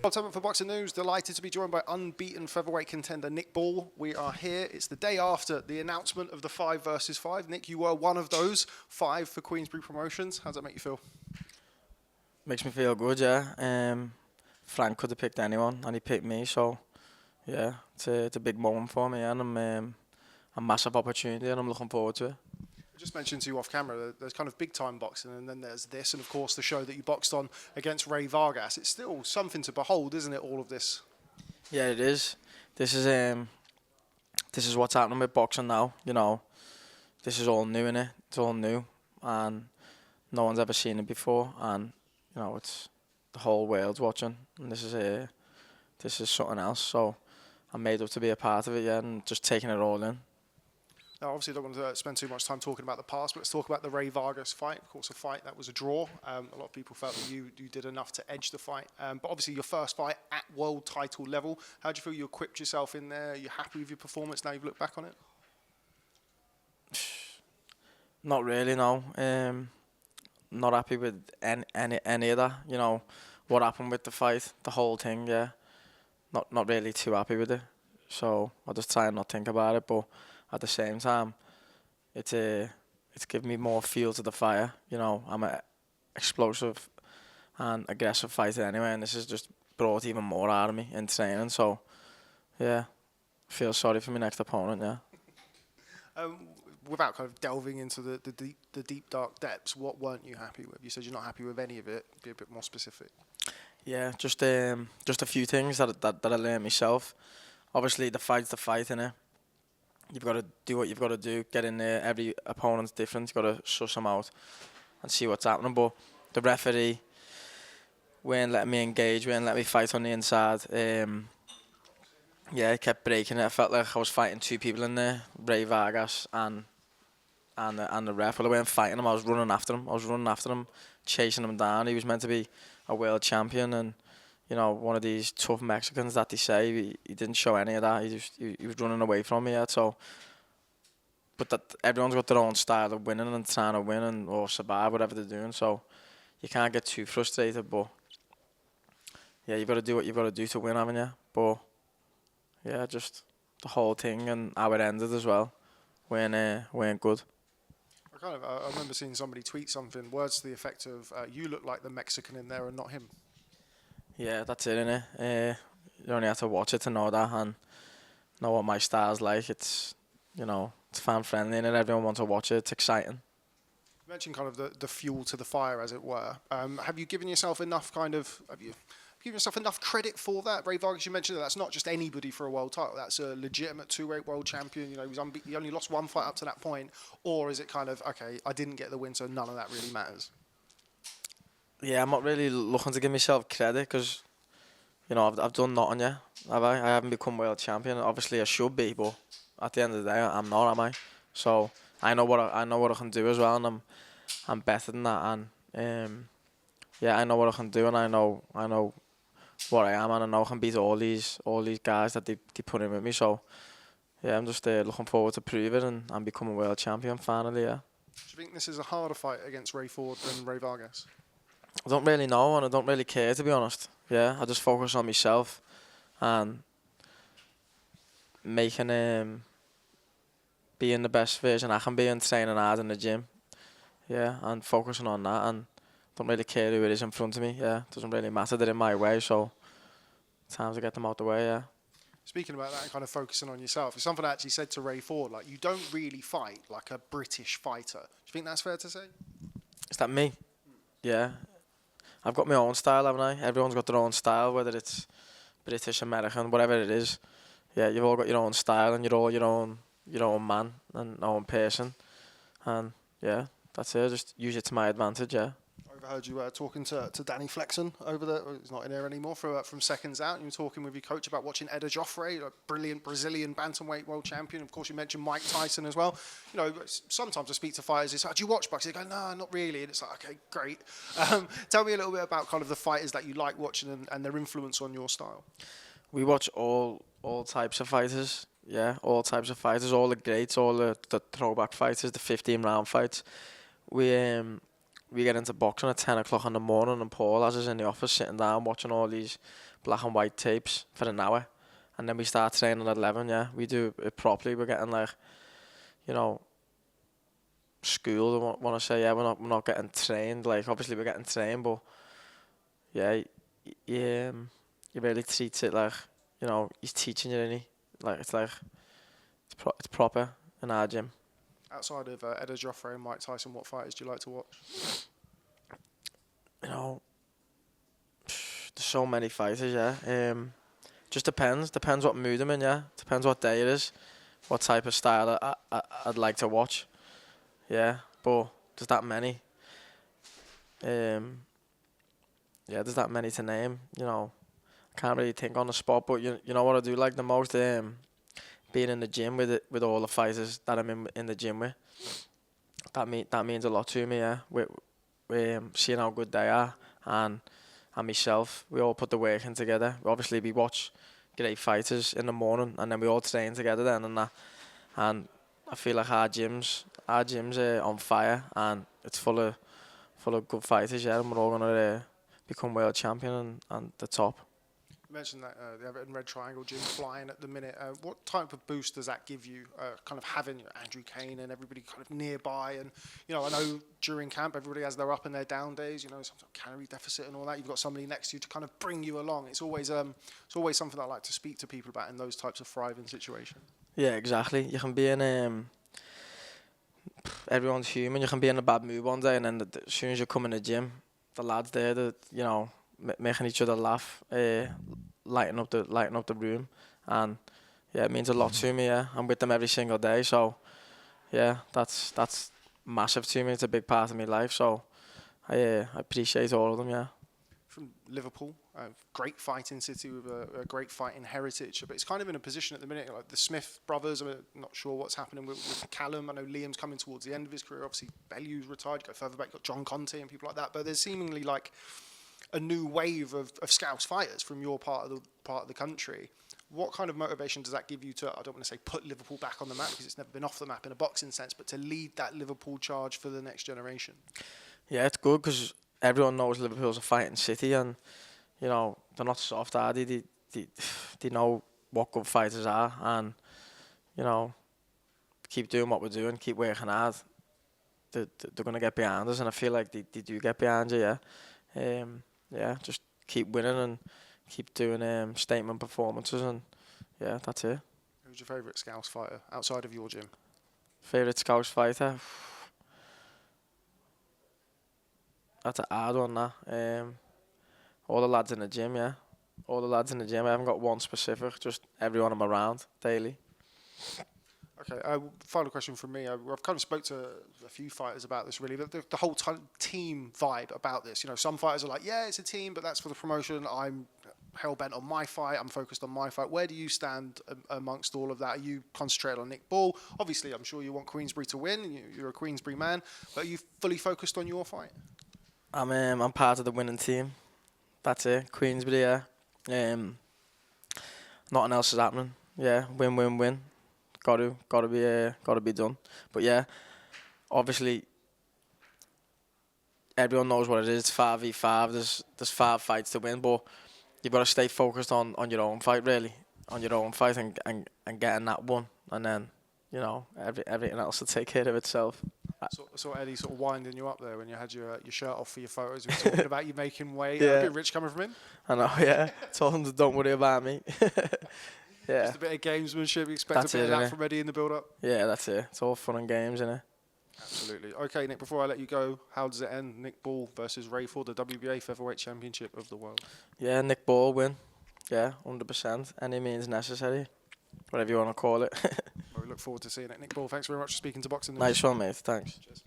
Rob Tebbutt for Boxing News, delighted to be joined by unbeaten featherweight contender Nick Ball. We are here, it's the day after the announcement of the 5 versus 5. Nick, you were one of those 5 for Queensberry Promotions. How does that make you feel? Makes me feel good, yeah. Frank could have picked anyone and he picked me, so yeah, it's a big moment for me and a massive opportunity and I'm looking forward to it. I just mentioned to you off camera, there's kind of big time boxing and then there's this and of course the show that you boxed on against Rey Vargas. It's still something to behold, isn't it, all of this? Yeah, it is. This is what's happening with boxing now, you know. This is all new, innit? It's all new and no one's ever seen it before and you know, it's the whole world's watching and this is something else, so I'm made up to be a part of it, yeah, and just taking it all in. Now, obviously, I don't want to spend too much time talking about the past, but let's talk about the Rey Vargas fight. Of course, a fight that was a draw. A lot of people felt that you did enough to edge the fight. But obviously, your first fight at world title level. How do you feel you equipped yourself in there? Are you happy with your performance now you've looked back on it? Not really, no. Not happy with any of that. You know, what happened with the fight, the whole thing, yeah. Not really too happy with it. So I just try and not think about it, but at the same time, it's given me more fuel to the fire. You know, I'm an explosive and aggressive fighter anyway, and this has just brought even more out of me in training. So, yeah, feel sorry for my next opponent. Yeah. Without kind of delving into the deep dark depths, what weren't you happy with? You said you're not happy with any of it. Be a bit more specific. Yeah, just a few things that I learned myself. Obviously, the fight's the fight, innit? You've got to do what you've got to do. Get in there. Every opponent's different. You've got to suss them out and see what's happening. But the referee weren't letting me engage, weren't letting me fight on the inside. Yeah, he kept breaking it. I felt like I was fighting 2 people in there, Rey Vargas and the ref. Well, I weren't fighting him. I was running after him. Chasing him down. He was meant to be a world champion and, you know, one of these tough Mexicans that they say. He didn't show any of that. He was running away from me. Yeah, so, but that everyone's got their own style of winning and trying to win and or survive whatever they're doing. So you can't get too frustrated. But yeah, you've got to do what you've got to do to win, haven't you? But yeah, just the whole thing and how it ended as well weren't good. I remember seeing somebody tweet something, words to the effect of, you look like the Mexican in there and not him. Yeah, that's it, innit? You only have to watch it to know that and know what my style's like. It's, you know, it's fan friendly and everyone wants to watch it. It's exciting. You mentioned kind of the fuel to the fire, as it were. Have you given yourself enough given yourself enough credit for that? Rey Vargas, you mentioned that's not just anybody for a world title. That's a legitimate 2-weight world champion. You know, he only lost 1 fight up to that point. Or is it kind of, okay, I didn't get the win, so none of that really matters? Yeah, I'm not really looking to give myself credit because, you know, I've done nothing yet, have I? I haven't become world champion. Obviously, I should be, but at the end of the day, I'm not, am I? So I know what I can do as well, and I'm better than that. And yeah, I know what I can do, and I know what I am, and I know I can beat all these guys that they put in with me. So yeah, I'm just looking forward to prove it and become a world champion finally. Yeah. Do you think this is a harder fight against Raymond Ford than Rey Vargas? I don't really know, and I don't really care, to be honest. Yeah, I just focus on myself and making being the best version I can be and training hard in the gym. Yeah, and focusing on that, and don't really care who it is in front of me. Yeah, doesn't really matter. They're in my way, so time to get them out the way. Yeah. Speaking about that and kind of focusing on yourself, it's something I actually said to Raymond Ford, like, you don't really fight like a British fighter. Do you think that's fair to say? Is that me? Yeah. I've got my own style, haven't I? Everyone's got their own style, whether it's British, American, whatever it is. Yeah, you've all got your own style and you're all your own man and own person. And yeah, that's it. Just use it to my advantage, yeah. I overheard you talking to Danny Flexen over there. He's not in there anymore from Seconds Out. And you were talking with your coach about watching Eder Joffrey, a brilliant Brazilian bantamweight world champion. Of course, you mentioned Mike Tyson as well. You know, sometimes I speak to fighters. It's like, do you watch boxing? They go, no, not really. And it's like, okay, great. Tell me a little bit about kind of the fighters that you like watching and their influence on your style. We watch all types of fighters. Yeah, all types of fighters, all the greats, all the throwback fighters, the 15-round fights. We get into boxing at 10 o'clock in the morning and Paul has us in the office sitting down watching all these black and white tapes for an hour, and then we start training at 11. Yeah, we do it properly. We're getting like, you know, school. I want to say, yeah, we're not getting trained. Like obviously we're getting trained, but yeah, you really treat it like, you know, he's teaching you, isn't he? Like it's proper in our gym. Outside of Eder Joffrey and Mike Tyson, what fighters do you like to watch? You know, there's so many fighters, yeah. Just depends what mood I'm in, yeah. Depends what day it is, what type of style I'd like to watch, yeah. But there's that many. Yeah, there's that many to name. You know, I can't really think on the spot. But you know what I do like the most? Being in the gym with all the fighters that I'm in the gym with. That means a lot to me, yeah. We seeing how good they are, and myself, we all put the work in together. Obviously, we watch great fighters in the morning, and then we all train together then and that. And I feel like our gyms are on fire, and it's full of good fighters, yeah. And we're all gonna become world champion and the top. You mentioned that the Everton Red Triangle gym flying at the minute. What type of boost does that give you, kind of having Andrew Kane and everybody kind of nearby? And, you know, I know during camp everybody has their up and their down days, you know, some sort of calorie deficit and all that. You've got somebody next to you to kind of bring you along. It's always something I like to speak to people about in those types of thriving situations. Yeah, exactly. You can be in... everyone's human. You can be in a bad mood one day, and then as soon as you come in the gym, the lads there, you know, making each other laugh, lighting up the room, and yeah, it means a lot to me. Yeah, I'm with them every single day, so yeah, that's massive to me. It's a big part of my life, so I appreciate all of them. Yeah. From Liverpool, great fighting city with a great fighting heritage, but it's kind of in a position at the minute, like the Smith brothers. I'm not sure what's happening with Callum. I know Liam's coming towards the end of his career. Obviously, Bellew's retired. Go further back, you've got John Conte and people like that. But there's seemingly like a new wave of Scouse fighters from your part of the country. What kind of motivation does that give you to, I don't want to say put Liverpool back on the map because it's never been off the map in a boxing sense, but to lead that Liverpool charge for the next generation? Yeah, it's good because everyone knows Liverpool's a fighting city, and you know they're not soft, are they? They know what good fighters are, and you know, keep doing what we're doing, keep working hard. They're gonna get behind us, and I feel like they do get behind you. Yeah. Yeah, just keep winning and keep doing statement performances, and yeah, that's it. Who's your favourite Scouse fighter outside of your gym? Favourite Scouse fighter? That's a hard one, that. All the lads in the gym, yeah. All the lads in the gym. I haven't got one specific, just everyone I'm around daily. Okay, final question from me. I've kind of spoke to a few fighters about this, really. The whole team vibe about this. You know, some fighters are like, yeah, it's a team, but that's for the promotion. I'm hell-bent on my fight. I'm focused on my fight. Where do you stand amongst all of that? Are you concentrated on Nick Ball? Obviously, I'm sure you want Queensberry to win. You're a Queensberry man. But are you fully focused on your fight? I'm part of the winning team. That's it. Queensberry, yeah. Nothing else is happening. Yeah, win. Gotta be done. But yeah, obviously everyone knows what it is. It's 5v5. There's 5 fights to win, but you've got to stay focused on your own fight, really, on your own fight and getting that one, and then you know everything else will take care of itself. So Eddie sort of winding you up there when you had your shirt off for your photos. We were talking about you making weight. Yeah. A bit rich coming from him. I know. Yeah, told him to don't worry about me. Yeah. Just a bit of gamesmanship. You expect That's a bit it, of that innit? from Eddie in the build-up. Yeah, that's it. It's all fun and games, innit? Absolutely. Okay, Nick, before I let you go, how does it end? Nick Ball versus Ray Ford, the WBA Featherweight Championship of the world. Yeah, Nick Ball win. Yeah, 100%. Any means necessary. Whatever you want to call it. Well, we look forward to seeing it. Nick Ball, thanks very much for speaking to Boxing News. Nice one, mate. Thanks. Cheers.